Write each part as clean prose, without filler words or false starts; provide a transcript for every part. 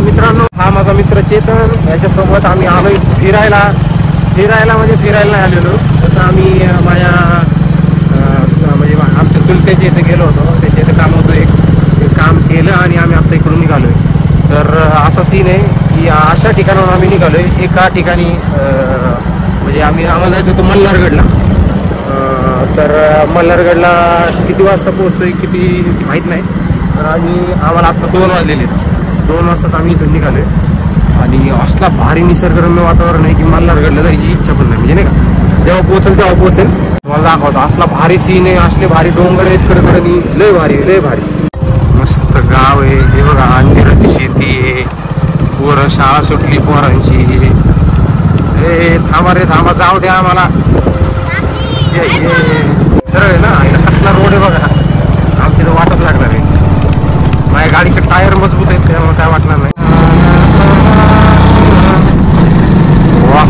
मित्रांनो, हा माझा मित्र चेतन, याच्यासोबत आम्ही आलोय फिरायला म्हणजे फिरायला नाही आलेलो, जसं आम्ही माझ्या म्हणजे आमच्या चुलत्याच्या इथे गेलो होतो. त्याच्या इथे काम होतं, एक काम केलं आणि आम्ही आता इकडून निघालोय. तर असा सीन आहे की अशा ठिकाणावर आम्ही निघालोय. एका ठिकाणी म्हणजे आम्हाला जायचं होतं मल्हारगडला. तर मल्हारगडला किती वाजता पोहोचतोय किती माहीत नाही. तर आम्हाला आत्ता 2 वाजलेले. 2 वाजताच आम्ही इथून निघालोय आणि असला भारी निसर्गरम्य वातावरण आहे की मल्हारगडला जायची इच्छा पण नाही, म्हणजे नाही का. जेव्हा पोहोचेल मला दाखवतो. असला भारी सीन आहे, असले भारी डोंगर आहेत कडकडनी, लय भारी मस्त गाव आहे. हे बघा, अंजिराची शेती आहे. पोरं शाळा सुटली पोरांची. थांबा जाऊ द्या आम्हाला. सरळ आहे ना, कसला रोड आहे बघा. आमची तर वाटच लागणार आहे. माझ्या गाडीचे टायर मजबूत आहेत त्यामुळे काय वाटणार नाही. वा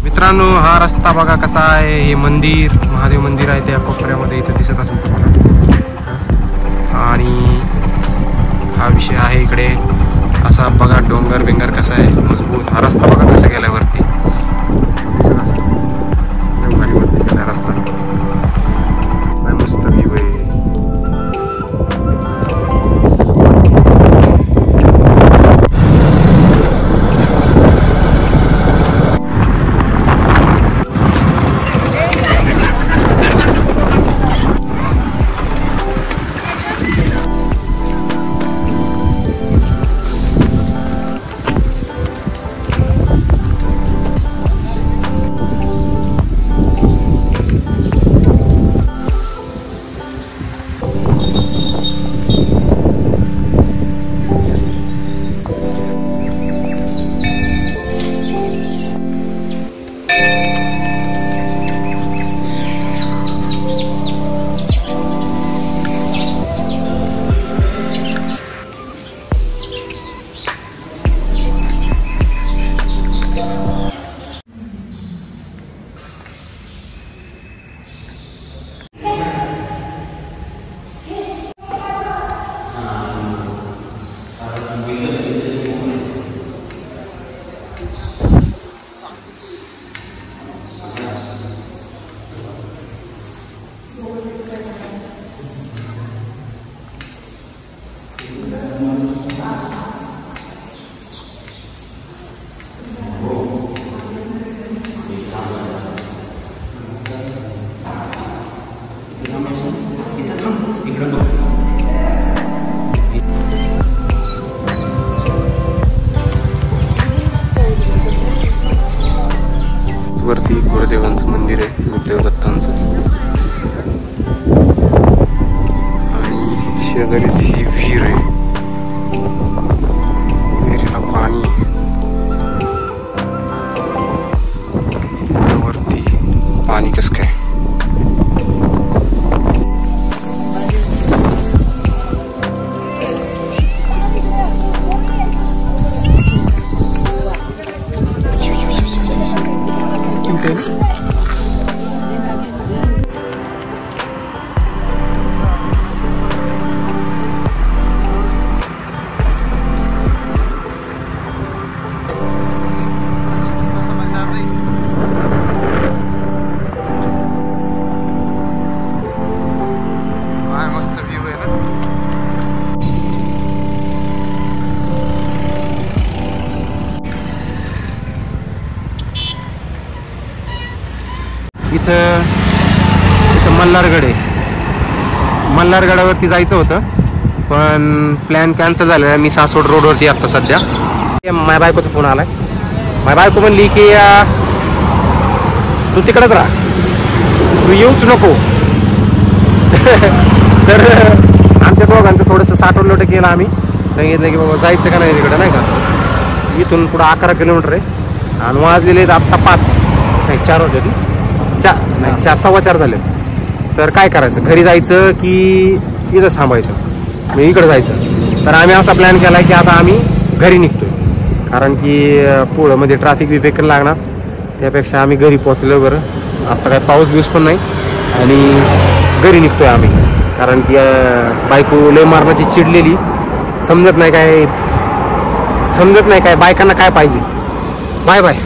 मित्रांनो, हा रस्ता बघा कसा आहे. हे मंदिर, महादेव मंदिर आहे त्या कोपऱ्यामध्ये, इथं दिसत असेल तुम्हाला. आणि हा विषय आहे इकडे असा बघा, डोंगर बिंगर कसा आहे मजबूत. हा रस्ता बघा कसा गेला वरती, दिसत असेल भारी वरती गेला रस्ता. मस्त व्ह्यू आहे. वरती गुरुदेवांचं मंदिर आहे, गुरुदेव दत्तांचं. आणि शेजारीच ही विहीर आहे. विहिरीला पाणी वरती पाणी कसं काय. इथं मल्हारगड आहे. मल्हारगडावरती जायचं होतं पण प्लॅन कॅन्सल झालेला. मी सासवड रोडवरती आता सध्या. माझ्या बायकोचा फोन आलाय. माझी बायको म्हणली की तू तिकडेच राहा, तू येऊच नको. तर आमच्या दोघांचं थोडंसं साठवलं केलं. आम्ही सांगितलं की बाबा जायचं का नाही तिकडं, नाही का. इथून पुढं 11 किलोमीटर आहे आणि वाजलेले आहेत आत्ता 5 नाही 4 होते ती 4 सव्वा 4 झाले. तर काय करायचं, घरी जायचं की इथं थांबायचं, मी इकडं जायचं. तर आम्ही असा प्लॅन केला की आता आम्ही घरी निघतोय, कारण की पुढं मध्ये ट्रॅफिक बिफिक लागणार. त्यापेक्षा आम्ही घरी पोहोचलो बरं. आता काय पाऊस बिऊस पण नाही आणि घरी निघतोय आम्ही. कारण की बायको लय मारण्याची चिडलेली, समजत नाही काय समजत नाही काय बायकांना काय पाहिजे. Bye bye.